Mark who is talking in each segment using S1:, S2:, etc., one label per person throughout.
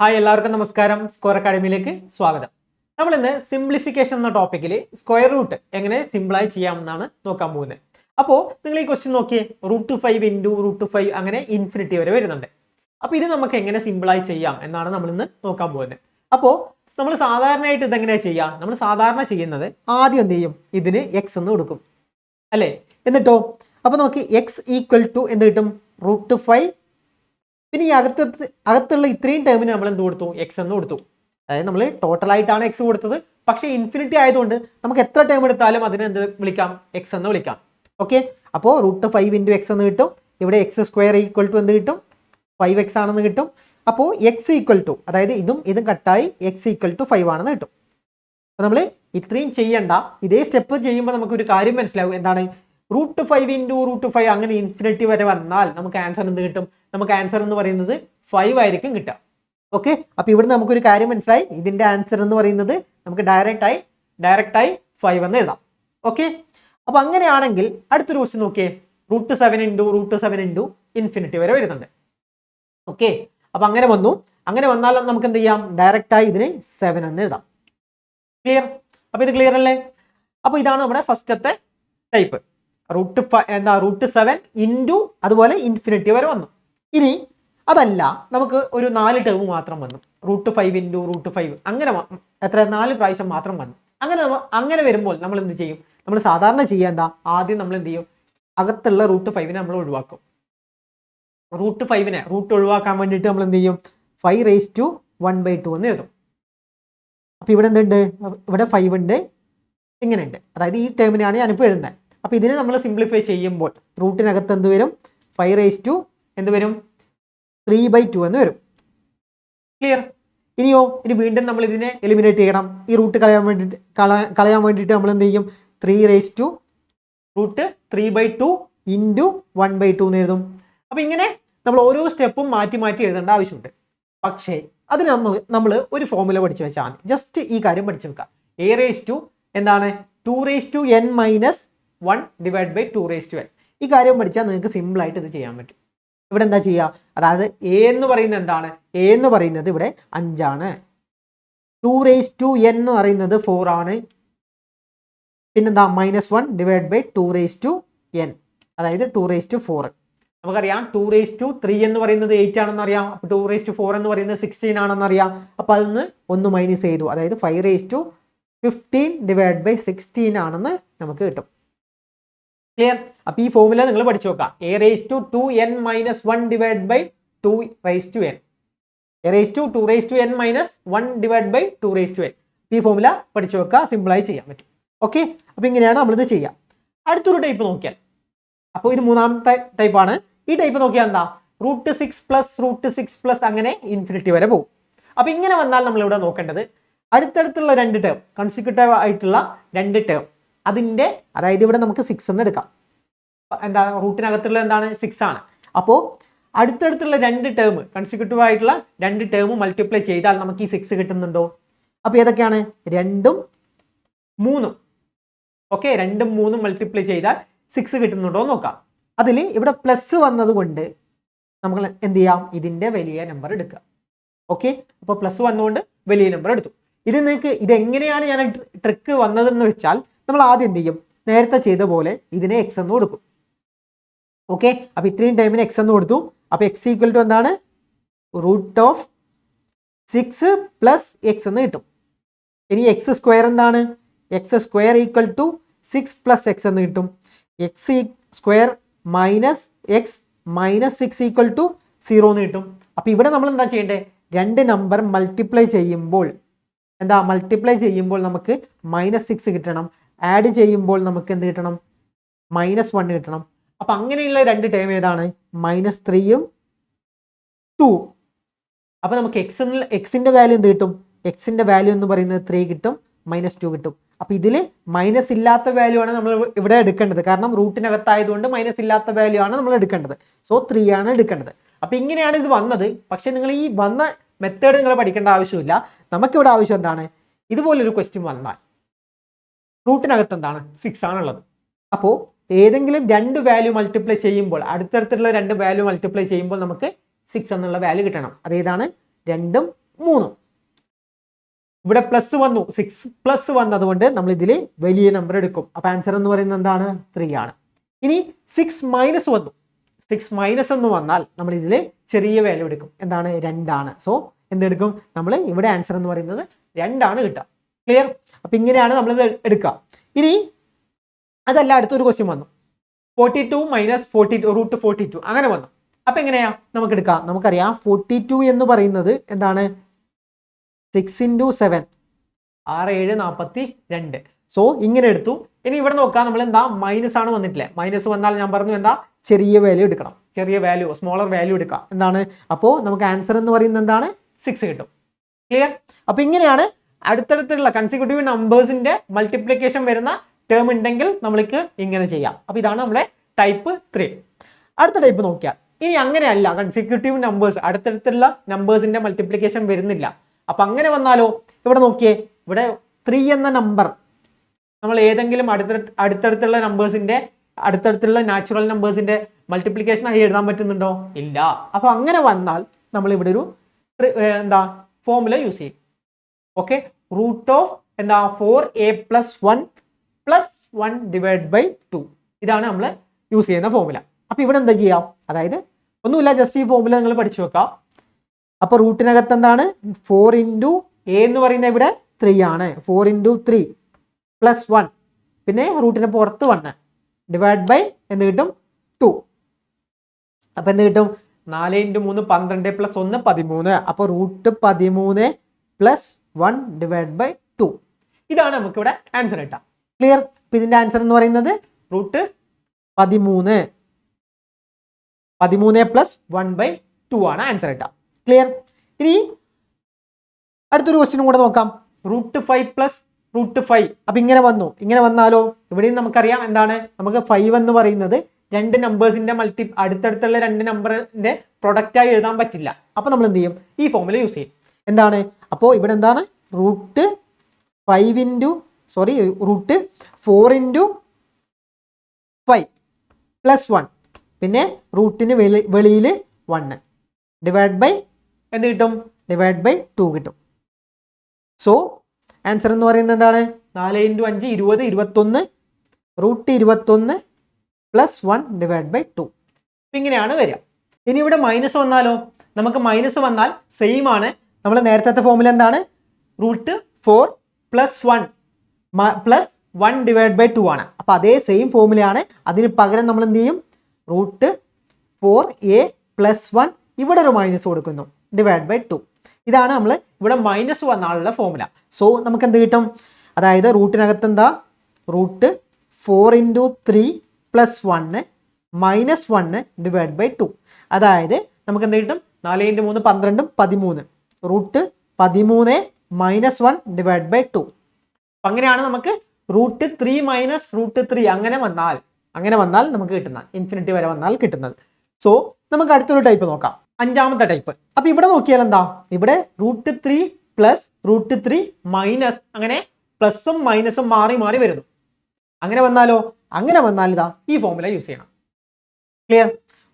S1: Hi എല്ലാവർക്കും നമസ്കാരം. Square അക്കാഡമിയിലേക്ക് സ്വാഗതം. നമ്മൾ ഇന്ന് സിംപ്ലിഫിക്കേഷൻ എന്ന ടോപ്പിക്കിൽ സ്ക്വയർ റൂട്ട് എങ്ങനെ സിമ്പിളായി ചെയ്യാമെന്നാണ് നോക്കാൻ പോകുന്നത്. അപ്പോൾ നിങ്ങൾ ഈ ക്വസ്റ്റ്യൻ നോക്കിയേ, √5 ഇൻറ്റു √5 അങ്ങനെ ഇൻഫിനിറ്റി വരെ വരുന്നുണ്ട്. അപ്പോൾ ഇത് നമുക്ക് എങ്ങനെ സിമ്പിളായി ചെയ്യാം എന്നാണ് നമ്മൾ ഇന്ന് നോക്കാൻ പോകുന്നത്. അപ്പോൾ നമ്മൾ സാധാരണയായിട്ട് ഇതെങ്ങനെയാണ് ചെയ്യുക? നമ്മൾ സാധാരണ ചെയ്യുന്നത് ആദ്യം എന്ത് ചെയ്യും, ഇതിന് എക്സ് എന്ന് കൊടുക്കും അല്ലേ, എന്നിട്ടോ അപ്പോൾ നമുക്ക് എക്സ് ഈക്വൽ ടു എന്ത് കിട്ടും, √5. പിന്നെ ഈ അകത്തുള്ള ഇത്രയും ടേമിന് നമ്മൾ എന്ത് കൊടുത്തു, എക്സ് എന്ന് കൊടുത്തു. അതായത് നമ്മൾ ടോട്ടലായിട്ടാണ് എക്സ് കൊടുത്തത്, പക്ഷേ ഇൻഫിനിറ്റി ആയതുകൊണ്ട് നമുക്ക് എത്ര ടേം എടുത്താലും അതിനെ എന്ത് വിളിക്കാം, എക്സ് എന്ന് വിളിക്കാം. ഓക്കെ, അപ്പോൾ √5 ഇൻറ്റു എക്സ് എന്ന് കിട്ടും. ഇവിടെ എക്സ് സ്ക്വയർ ഈക്വൽ ടു എന്ത് കിട്ടും, 5x ആണെന്ന് കിട്ടും. അപ്പോൾ എക്സ് ഈക്വൽ ടു, അതായത് ഇതും കട്ടായി എക്സ് ഈക്വൽ ടു 5 ആണെന്ന് കിട്ടും. അപ്പോൾ നമ്മൾ ഇത്രയും ചെയ്യണ്ട, ഇതേ സ്റ്റെപ്പ് ചെയ്യുമ്പോൾ നമുക്കൊരു കാര്യം മനസ്സിലാവും. എന്താണ്, √5 ഇൻറ്റു √5 അങ്ങനെ ഇൻഫിനിറ്റി വരെ വന്നാൽ നമുക്ക് ആൻസർ എന്ത് കിട്ടും, നമുക്ക് ആൻസർ എന്ന് പറയുന്നത് 5 ആയിരിക്കും കിട്ടുക. ഓക്കെ, അപ്പോൾ ഇവിടുന്ന് നമുക്കൊരു കാര്യം മനസ്സിലായി, ഇതിന്റെ ആൻസർ എന്ന് പറയുന്നത് നമുക്ക് ഡയറക്റ്റായി 5 എന്ന് എഴുതാം. ഓക്കെ, അപ്പോൾ അങ്ങനെയാണെങ്കിൽ അടുത്തൊരു ക്വസ്റ്റ്യൻ നോക്കിയേ, √7 ഇൻറ്റു ഇൻഫിനിറ്റി വരെ വരുന്നുണ്ട്. ഓക്കെ, അപ്പോൾ അങ്ങനെ വന്നാൽ നമുക്ക് എന്ത് ചെയ്യാം, ഡയറക്റ്റായി ഇതിന് 7 എന്ന് എഴുതാം. ക്ലിയർ? അപ്പോൾ ഇത് ക്ലിയർ അല്ലേ? അപ്പോൾ ഇതാണ് നമ്മുടെ ഫസ്റ്റത്തെ ടൈപ്പ്. √7 ഇൻറ്റു അതുപോലെ ഇൻഫിനിറ്റി വരെ വന്നു. ഇനി അതല്ല, നമുക്ക് ഒരു 4 ടേം മാത്രം വന്നു, √5 ഇൻറ്റു √5 അങ്ങനെ എത്ര 4 പ്രാവശ്യം മാത്രം വന്നു. അങ്ങനെ വരുമ്പോൾ നമ്മൾ എന്ത് ചെയ്യും, നമ്മൾ സാധാരണ ചെയ്യുക എന്താ, ആദ്യം നമ്മൾ എന്ത് ചെയ്യും, അകത്തുള്ള √5 നമ്മൾ ഒഴിവാക്കും. റൂട്ട് ഒഴിവാക്കാൻ വേണ്ടിയിട്ട് നമ്മൾ എന്ത് ചെയ്യും, 5⁻1/2 എന്ന് എഴുതും. അപ്പോൾ ഇവിടെ എന്തുണ്ട്, ഇവിടെ 5 ഉണ്ട്, ഇങ്ങനെ ഉണ്ട്. അതായത് ഈ ടേമിനാണ് ഞാനിപ്പോൾ എഴുതുന്നത്. അപ്പോൾ ഇതിനെ നമ്മൾ സിംപ്ലിഫൈ ചെയ്യുമ്പോൾ റൂട്ടിനകത്ത് എന്ത് വരും, 5 എന്ത് വരും, 3/2 എന്ന് വരും. ക്ലിയർ? ഇനി വീണ്ടും നമ്മൾ ഇതിനെ എലിമിനേറ്റ് ചെയ്യണം. ഈ റൂട്ട് കളയാൻ വേണ്ടിയിട്ട് നമ്മൾ എന്ത് ചെയ്യും, 3√3/2 ഇൻറ്റു 1/2 എന്ന് എഴുതും. അപ്പോൾ ഇങ്ങനെ നമ്മൾ ഓരോ സ്റ്റെപ്പും മാറ്റി എഴുതേണ്ട ആവശ്യമുണ്ട്. പക്ഷേ അതിന് നമ്മൾ ഒരു ഫോർമുല പഠിച്ചു വെച്ചാൽ മതി. ജസ്റ്റ് ഈ കാര്യം പഠിച്ചു വെക്കാം. എന്താണ്, 2n-1/2n. ഈ കാര്യം പഠിച്ചാൽ നിങ്ങൾക്ക് സിമ്പിളായിട്ട് ഇത് ചെയ്യാൻ പറ്റും. ഇവിടെ എന്താ ചെയ്യുക, അതായത് എ എന്ന് പറയുന്നത് എന്താണ്, എ എന്ന് പറയുന്നത് ഇവിടെ 5 ആണ്, 2n എന്ന് പറയുന്നത് 4 ആണ്, പിന്നെന്താ -1/2n, അതായത് 2/4. നമുക്കറിയാം 2/3 എന്ന് പറയുന്നത് 8 ആണെന്ന് അറിയാം. അപ്പോൾ 2/4 എന്ന് പറയുന്നത് 16 ആണെന്ന് അറിയാം. അപ്പോൾ അതിന് 1 മൈനസ് ചെയ്തു, അതായത് 5/15/16 ആണെന്ന് നമുക്ക് കിട്ടും. ക്ലിയർ? അപ്പോൾ ഈ ഫോർമുല നിങ്ങൾ പഠിച്ചു നോക്കാം. a⁻²(n-1/2n). a⁻²(n-1/2n). ഈ ഫോർമുല പഠിച്ചു വെക്കുക, സിമ്പിളായി ചെയ്യാൻ പറ്റും. ഓക്കെ, അപ്പോൾ ഇങ്ങനെയാണ് നമ്മളിത് ചെയ്യുക. അടുത്തൊരു ടൈപ്പ് നോക്കിയാൽ, അപ്പോൾ ഇത് മൂന്നാമത്തെ ടൈപ്പാണ്. ഈ ടൈപ്പ് നോക്കിയാൽ എന്താ, √6 + അങ്ങനെ ഇൻഫിനിറ്റി വരെ പോകും. അപ്പോൾ ഇങ്ങനെ വന്നാൽ നമ്മളിവിടെ നോക്കേണ്ടത് അടുത്തടുത്തുള്ള 2 ടേം, കൺസിക്യൂട്ടീവ് ആയിട്ടുള്ള 2 ടേം, അതിൻ്റെ, അതായത് ഇവിടെ നമുക്ക് 6 എന്ന് എടുക്കാം. എന്താ, റൂട്ടിനകത്തുള്ള എന്താണ്, 6 ആണ്. അപ്പോൾ അടുത്തടുത്തുള്ള 2 ടേം, കൺസിക്യൂട്ടീവ് ആയിട്ടുള്ള 2 ടേം മൾട്ടിപ്ലൈ ചെയ്താൽ നമുക്ക് ഈ 6 കിട്ടുന്നുണ്ടോ? അപ്പോൾ ഏതൊക്കെയാണ്, 2ഉം 3ഉം. ഓക്കെ, 2ഉം 3ഉം മൾട്ടിപ്ലൈ ചെയ്താൽ 6 കിട്ടുന്നുണ്ടോ എന്ന് നോക്കാം. അതിൽ ഇവിടെ പ്ലസ് വന്നത് കൊണ്ട് നമ്മൾ എന്ത് ചെയ്യാം, ഇതിൻ്റെ വലിയ നമ്പർ എടുക്കുക. ഓക്കെ, അപ്പോൾ പ്ലസ് വന്നുകൊണ്ട് വലിയ നമ്പർ എടുത്തു. ഇതെങ്ങനെയാണ് ഞാൻ ട്രിക്ക് വന്നതെന്ന് വെച്ചാൽ, നമ്മൾ ആദ്യം എന്ത് ചെയ്യും, നേരത്തെ ചെയ്ത പോലെ ഇതിനെ എക്സ് എന്ന് കൊടുക്കും. ഓക്കെ, അപ്പോൾ ഇത്രയും ടൈമിന് എക്സ് എന്ന് കൊടുത്തു. അപ്പോൾ എക്സ് ഈക്വൽ ടു എന്താണ്, √6 + x എന്ന് കിട്ടും. ഇനി എക്സ് സ്ക്വയർ എന്താണ്, X square equal to 6 + x എന്ന് കിട്ടും. X square minus X minus 6 equal to 0 എന്ന് കിട്ടും. അപ്പോൾ ഇവിടെ നമ്മൾ എന്താ ചെയ്യേണ്ടത്, 2 നമ്പർ മൾട്ടിപ്ലൈ ചെയ്യുമ്പോൾ നമുക്ക് -6 കിട്ടണം. ആഡ് ചെയ്യുമ്പോൾ നമുക്ക് എന്ത് കിട്ടണം, -1 കിട്ടണം. അപ്പം അങ്ങനെയുള്ള 2 ടേം ഏതാണ്, -3ഉം 2. അപ്പം നമുക്ക് എക്സിൻ്റെ വാല്യൂ എന്ത് കിട്ടും, എക്സിൻ്റെ വാല്യൂ എന്ന് പറയുന്നത് 3 കിട്ടും, -2 കിട്ടും. അപ്പം ഇതിൽ മൈനസ് ഇല്ലാത്ത വാല്യൂ ആണ് നമ്മൾ ഇവിടെ എടുക്കേണ്ടത്. കാരണം റൂട്ടിനകത്തായതുകൊണ്ട് മൈനസ് ഇല്ലാത്ത വാല്യൂ ആണ് നമ്മൾ എടുക്കേണ്ടത്. സോ 3 ആണ് എടുക്കേണ്ടത്. അപ്പം ഇങ്ങനെയാണ് ഇത് വന്നത്. പക്ഷേ നിങ്ങൾ ഈ വന്ന മെത്തേഡ് നിങ്ങൾ പഠിക്കേണ്ട ആവശ്യമില്ല. നമുക്കിവിടെ ആവശ്യം എന്താണ്, ഇതുപോലൊരു ക്വസ്റ്റ്യൻ വന്നാൽ റൂട്ടിനകത്ത് എന്താണ്, 6 ആണുള്ളത്. അപ്പോൾ ഏതെങ്കിലും 2 വാല്യൂ മൾട്ടിപ്ലൈ ചെയ്യുമ്പോൾ, അടുത്തടുത്തുള്ള 2 വാല്യൂ മൾട്ടിപ്ലൈ ചെയ്യുമ്പോൾ നമുക്ക് 6 എന്നുള്ള വാല്യൂ കിട്ടണം. അതേതാണ്, 2ഉം 3. ഇവിടെ പ്ലസ് വന്നു, 6 പ്ലസ് വന്നതുകൊണ്ട് നമ്മൾ ഇതിൽ വലിയ നമ്പർ എടുക്കും. അപ്പൊ ആൻസർ എന്ന് പറയുന്നത് എന്താണ്? 3 ആണ്. ഇനി 6 മൈനസ് വന്നു, 6 മൈനസ് എന്ന് വന്നാൽ നമ്മൾ ഇതിൽ ചെറിയ വാല്യൂ എടുക്കും. എന്താണ്? 2 ആണ്. സോ എന്തെടുക്കും നമ്മൾ? ഇവിടെ ആൻസർ എന്ന് പറയുന്നത് 2 ആണ് കിട്ടുക. ക്ലിയർ? അപ്പൊ ഇങ്ങനെയാണ് നമ്മൾ ഇത് എടുക്കുക. ഇനി അതല്ല, അടുത്തൊരു ക്വസ്റ്റ്യൻ വന്നു, 42 മൈനസ് 42 റൂട്ട് 42 അങ്ങനെ വന്നു. അപ്പൊ എങ്ങനെയാ നമുക്ക് എടുക്കാം? നമുക്കറിയാം 42 എന്ന് പറയുന്നത് എന്താണ്? 6 into 7 6 7 42. സോ ഇങ്ങനെ എടുത്തു. ഇനി ഇവിടെ നോക്കാം, നമ്മൾ എന്താ മൈനസ് ആണ് വന്നിട്ടില്ലേ? മൈനസ് വന്നാൽ ഞാൻ പറഞ്ഞു എന്താ? ചെറിയ വാല്യൂ എടുക്കണം, ചെറിയ വാല്യൂ, സ്മോളർ വാല്യൂ എടുക്കാം. എന്താണ്? അപ്പോൾ നമുക്ക് ആൻസർ എന്ന് പറയുന്നത് എന്താണ്? 6 കിട്ടും. ക്ലിയർ? അപ്പൊ ഇങ്ങനെയാണ് അടുത്തടുത്തുള്ള കൺസിക്യൂട്ടീവ് നമ്പേഴ്സിന്റെ മൾട്ടിപ്ലിക്കേഷൻ വരുന്ന ടേം ഉണ്ടെങ്കിൽ നമ്മൾക്ക് ഇങ്ങനെ ചെയ്യാം. അപ്പൊ ഇതാണ് നമ്മുടെ ടൈപ്പ് 3. അടുത്ത ടൈപ്പ് നോക്കിയാൽ ഇനി അങ്ങനെയല്ല, കൺസിക്യൂട്ടീവ് നമ്പേഴ്സ് അടുത്തടുത്തുള്ള നമ്പേഴ്സിന്റെ മൾട്ടിപ്ലിക്കേഷൻ വരുന്നില്ല. അപ്പൊ അങ്ങനെ വന്നാലോ? ഇവിടെ നോക്കിയേ, ഇവിടെ 3 എന്ന നമ്പർ നമ്മൾ ഏതെങ്കിലും അടുത്തടുത്തുള്ള നമ്പേഴ്സിന്റെ അടുത്തടുത്തുള്ള നാച്ചുറൽ നമ്പേഴ്സിന്റെ മൾട്ടിപ്ലിക്കേഷൻ ആയി എഴുതാൻ പറ്റുന്നുണ്ടോ? ഇല്ല. അപ്പൊ അങ്ങനെ വന്നാൽ നമ്മൾ ഇവിടെ ഒരു എന്താ ഫോർമുല യൂസ് ചെയ്യും. ഓക്കെ, റൂട്ട് ഓഫ് എന്താ 4a + 1 + 1 ഡിവൈഡ് ബൈ 2. ഇതാണ് നമ്മൾ യൂസ് ചെയ്യുന്ന ഫോർമുല. അപ്പൊ ഇവിടെ എന്താ ചെയ്യാം? അതായത് ഒന്നുമില്ല, ജസ്റ്റ് ഈ ഫോർമുല നിങ്ങൾ പഠിച്ചു വെക്കാം. അപ്പൊ റൂട്ടിനകത്ത് എന്താണ്? 4 into a എന്ന് പറയുന്നത് ഇവിടെ 3 ആണ്. 4 into 3 + 1, പിന്നെ റൂട്ടിന് പുറത്ത് 1 ഡിവൈഡ് ബൈ എന്ത് കിട്ടും? 2. അപ്പൊ എന്ത് കിട്ടും? 4 into 3 12 + 1 13. അപ്പൊ റൂട്ട് 13 + 1 ഡിവൈഡ് ബൈ 2. ഇതാണ് നമുക്ക് ഇവിടെ ആൻസർ കിട്ടാം. ക്ലിയർ? അപ്പൊ ഇതിന്റെ ആൻസർ എന്ന് പറയുന്നത് റൂട്ട് 13 + 1/2 ആണ് ആൻസർ കിട്ടാം. ക്ലിയർ? ഇനി അടുത്തൊരു ക്വസ്റ്റ്യൻ കൂടെ നോക്കാം. Root 5 + root 5. അപ്പൊ ഇങ്ങനെ വന്നു. ഇങ്ങനെ വന്നാലോ? ഇവിടെയും നമുക്കറിയാം എന്താണ്? നമുക്ക് 5 എന്ന് പറയുന്നത് രണ്ട് നമ്പേഴ്സിന്റെ അടുത്തടുത്തുള്ള രണ്ട് നമ്പറിന്റെ പ്രൊഡക്റ്റ് ആയി എഴുതാൻ പറ്റില്ല. അപ്പൊ നമ്മൾ എന്ത് ചെയ്യും? ഈ ഫോർമുല യൂസ് ചെയ്യും. എന്താണ്? അപ്പോൾ ഇവിടെ എന്താണ്? റൂട്ട് 4 into 5 + 1, പിന്നെ റൂട്ടിന് വെളിയിൽ 1 ഡിവൈഡ് ബൈ എന്ത് കിട്ടും? ഡിവൈഡ് ബൈ 2 കിട്ടും. സോ ആൻസർ എന്ന് പറയുന്നത് എന്താണ്? 4 into 5 20 21 റൂട്ട് 21 + 1 ഡിവൈഡ് ബൈ 2. ഇങ്ങനെയാണ് വരിക. ഇനി ഇവിടെ മൈനസ് വന്നാലോ? നമുക്ക് മൈനസ് വന്നാൽ സെയിം ആണ്. നമ്മൾ നേരത്തെ ഫോർമുല എന്താണ്? റൂട്ട് 4 + 1 + 1 ഡിവൈഡ് ബൈ 2 ആണ്. അപ്പൊ അതേ സെയിം ഫോർമുലയാണ്. അതിന് പകരം നമ്മൾ എന്ത് ചെയ്യും? റൂട്ട് 4a + 1 ഇവിടെ ഒരു മൈനസ് കൊടുക്കുന്നു ഡിവൈഡ് ബൈ 2. ഇതാണ് നമ്മൾ ഇവിടെ മൈനസ് വന്നാലുള്ള ഫോർമുല. സോ നമുക്ക് എന്ത് കിട്ടും? അതായത് റൂട്ടിനകത്ത് എന്താ? Root 4 into 3 + 1 - 1 divide by 2. അതായത് നമുക്ക് എന്ത് കിട്ടും? 4 into 3 12 13 റൂട്ട് 13 - 1 ഡിവൈഡ് ബൈ 2. അങ്ങനെയാണ് നമുക്ക് റൂട്ട് 3 - റൂട്ട് 3 അങ്ങനെ വന്നാൽ നമുക്ക് കിട്ടുന്ന ഇൻഫിനിറ്റി വരെ വന്നാൽ കിട്ടുന്നത്. സോ നമുക്ക് അടുത്തൊരു ടൈപ്പ് നോക്കാം, അഞ്ചാമത്തെ ടൈപ്പ്. അപ്പൊ ഇവിടെ നോക്കിയാൽ എന്താ? ഇവിടെ റൂട്ട് 3 + റൂട്ട് 3 മൈനസ്, അങ്ങനെ പ്ലസും മൈനസും മാറി മാറി വരുന്നു. അങ്ങനെ വന്നാലോ? അങ്ങനെ വന്നാൽ ഇതാ ഈ ഫോർമുല യൂസ് ചെയ്യണം. ക്ലിയർ?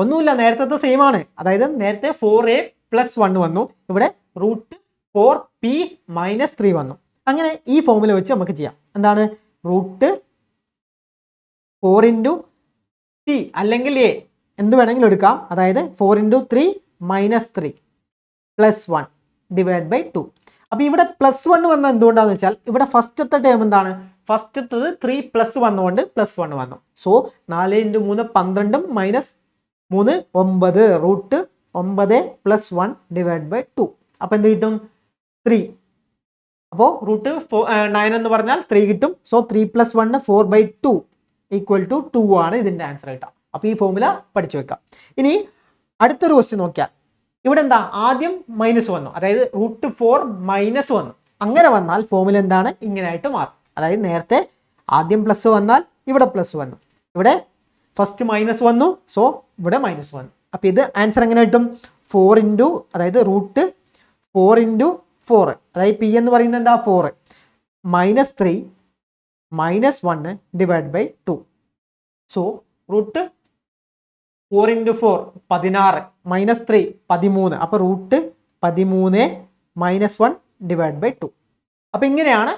S1: ഒന്നുമില്ല, നേരത്തെ സെയിം ആണ്. അതായത് നേരത്തെ 4a + 1 വന്നു, ഇവിടെ റൂട്ട് 4p - 3 വന്നു. അങ്ങനെ ഈ ഫോർമുല വെച്ച് നമുക്ക് ചെയ്യാം. എന്താണ്? റൂട്ട് 4 into t അല്ലെങ്കിൽ a എന്ത് വേണമെങ്കിലും എടുക്കാം. അതായത് 4 into 3 - 3 + 1 ഡിവൈഡ് ബൈ 2. അപ്പൊ ഇവിടെ +1 വന്ന എന്തുകൊണ്ടാന്ന് വെച്ചാൽ ഇവിടെ ഫസ്റ്റത്തെ ടേം എന്താണ്? ഫസ്റ്റത്തത് 3 + വന്നുകൊണ്ട് +1 വന്നു. So 4 into 3 12 - 3 9 root 9 + 1 divide by 2. അപ്പൊ എന്ത് കിട്ടും? 3. അപ്പോൾ റൂട്ട് 9 എന്ന് പറഞ്ഞാൽ 3 കിട്ടും. സോ 3 + 1 4/2 = 2 ആണ് ഇതിന്റെ ആൻസർ കിട്ടുക. അപ്പൊ ഈ ഫോർമുല പഠിച്ചു വെക്കാം. ഇനി അടുത്തൊരു ക്വസ്റ്റ്യൻ നോക്കിയാൽ ഇവിടെ എന്താ? ആദ്യം മൈനസ് വന്നു, അതായത് റൂട്ട് 4 മൈനസ് വന്നു. അങ്ങനെ വന്നാൽ ഫോർമുല എന്താണ്? ഇങ്ങനെ ആയിട്ട് മാറും. അതായത് നേരത്തെ ആദ്യം പ്ലസ് വന്നാൽ ഇവിടെ പ്ലസ് വന്നു, ഇവിടെ ഫസ്റ്റ് മൈനസ് വന്നു, സോ ഇവിടെ മൈനസ് വന്നു. അപ്പൊ ഇത് ആൻസർ എങ്ങനെ കിട്ടും? 4 into അതായത് റൂട്ട് 4 into 4, അതായത് പി എന്ന് പറയുന്നത് എന്താ? 4 -3 - 1 divide by 2. So root 4 into 4 16 - 3 13. അപ്പൊ റൂട്ട് 13 -1 ഡിവൈഡ് ബൈ 2. അപ്പോൾ ഇങ്ങനെയാണ്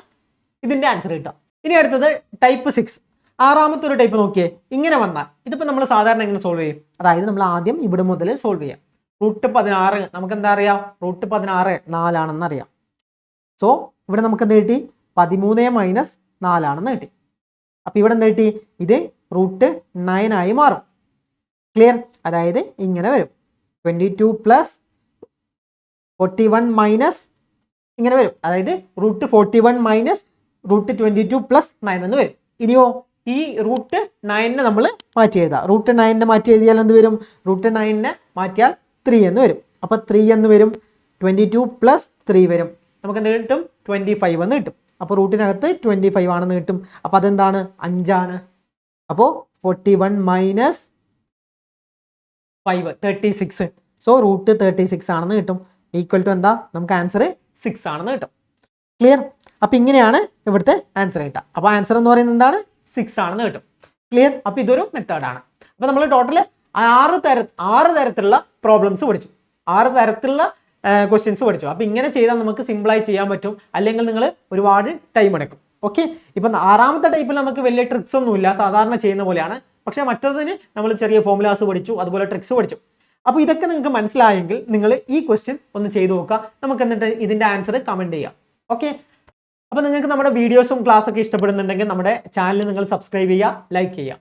S1: ഇതിൻ്റെ ആൻസർ കിട്ടുക. ഇനി അടുത്തത് ടൈപ്പ് 6. ആറാമത്തെ ഒരു ടൈപ്പ് നോക്കിയേ. ഇങ്ങനെ വന്നാൽ ഇതിപ്പോൾ നമ്മൾ സാധാരണ എങ്ങനെ സോൾവ് ചെയ്യും? അതായത് നമ്മൾ ആദ്യം ഇവിടെ മുതൽ സോൾവ് ചെയ്യാം. √16 നമുക്ക് എന്താ അറിയാം? √16 4 ആണെന്ന് അറിയാം. സോ ഇവിടെ നമുക്ക് എന്ത് കിട്ടി? 13 - 4 ആണെന്ന് കിട്ടി. അപ്പോൾ ഇവിടെ എന്ത് കിട്ടി? ഇത് √9 ആയി മാറും. ക്ലിയർ? അതായത് ഇങ്ങനെ വരും. 22 + 41 മൈനസ് ഇങ്ങനെ വരും. അതായത് √41 - √22 + 9 എന്ന് വരും. ഇനിയോ ഈ √9 നമ്മൾ മാറ്റി എഴുതാം. √9 മാറ്റി എഴുതിയാൽ എന്ത് വരും? √9 മാറ്റിയാൽ 3 എന്ന് വരും. അപ്പോൾ 3 എന്ന് വരും. 22 + 3 വരും. നമുക്ക് എന്ത് കിട്ടും? 25 എന്ന് കിട്ടും. അപ്പോൾ റൂട്ടിനകത്ത് 25 ആണെന്ന് കിട്ടും. അപ്പോൾ അതെന്താണ്? 5 ആണ്. അപ്പോൾ 41 - 5 36. സോ √36 ആണെന്ന് കിട്ടും. ഈക്വൽ ടു എന്താ? നമുക്ക് ആൻസർ 6 ആണെന്ന് കിട്ടും. ക്ലിയർ? അപ്പോൾ ഇങ്ങനെയാണ് ഇവിടുത്തെ ആൻസർ കിട്ടുക. അപ്പോൾ ആൻസർ എന്ന് പറയുന്നത് എന്താണ്? 6 ആണെന്ന് കിട്ടും. ക്ലിയർ? അപ്പോൾ ഇതൊരു മെത്തേഡാണ്. അപ്പോൾ നമ്മൾ ടോട്ടൽ 6 തരത്തിലുള്ള പ്രോബ്ലംസ് പഠിച്ചു. 6 തരത്തിലുള്ള ക്വസ്റ്റ്യൻസ് പഠിച്ചു. അപ്പോൾ ഇങ്ങനെ ചെയ്താൽ നമുക്ക് സിമ്പിളായി ചെയ്യാൻ പറ്റും. അല്ലെങ്കിൽ നിങ്ങൾ ഒരുപാട് ടൈം എടുക്കും. ഓക്കെ. ഇപ്പം 6ാമത്തെ ടൈപ്പിൽ നമുക്ക് വലിയ ട്രിക്സ് ഒന്നുമില്ല, സാധാരണ ചെയ്യുന്ന പോലെയാണ്. പക്ഷേ മറ്റതിന് നമ്മൾ ചെറിയ ഫോർമുലാസ് പഠിച്ചു, അതുപോലെ ട്രിക്സ് പഠിച്ചു. അപ്പോൾ ഇതൊക്കെ നിങ്ങൾക്ക് മനസ്സിലായെങ്കിൽ നിങ്ങൾ ഈ ക്വസ്റ്റ്യൻ ഒന്ന് ചെയ്തു നോക്കുക. നമുക്ക് എന്നിട്ട് ഇതിൻ്റെ ആൻസർ കമൻറ്റ് ചെയ്യാം. ഓക്കെ. അപ്പോൾ നിങ്ങൾക്ക് നമ്മുടെ വീഡിയോസും ക്ലാസ്സൊക്കെ ഇഷ്ടപ്പെടുന്നുണ്ടെങ്കിൽ നമ്മുടെ ചാനൽ നിങ്ങൾ സബ്സ്ക്രൈബ് ചെയ്യുക, ലൈക്ക് ചെയ്യുക.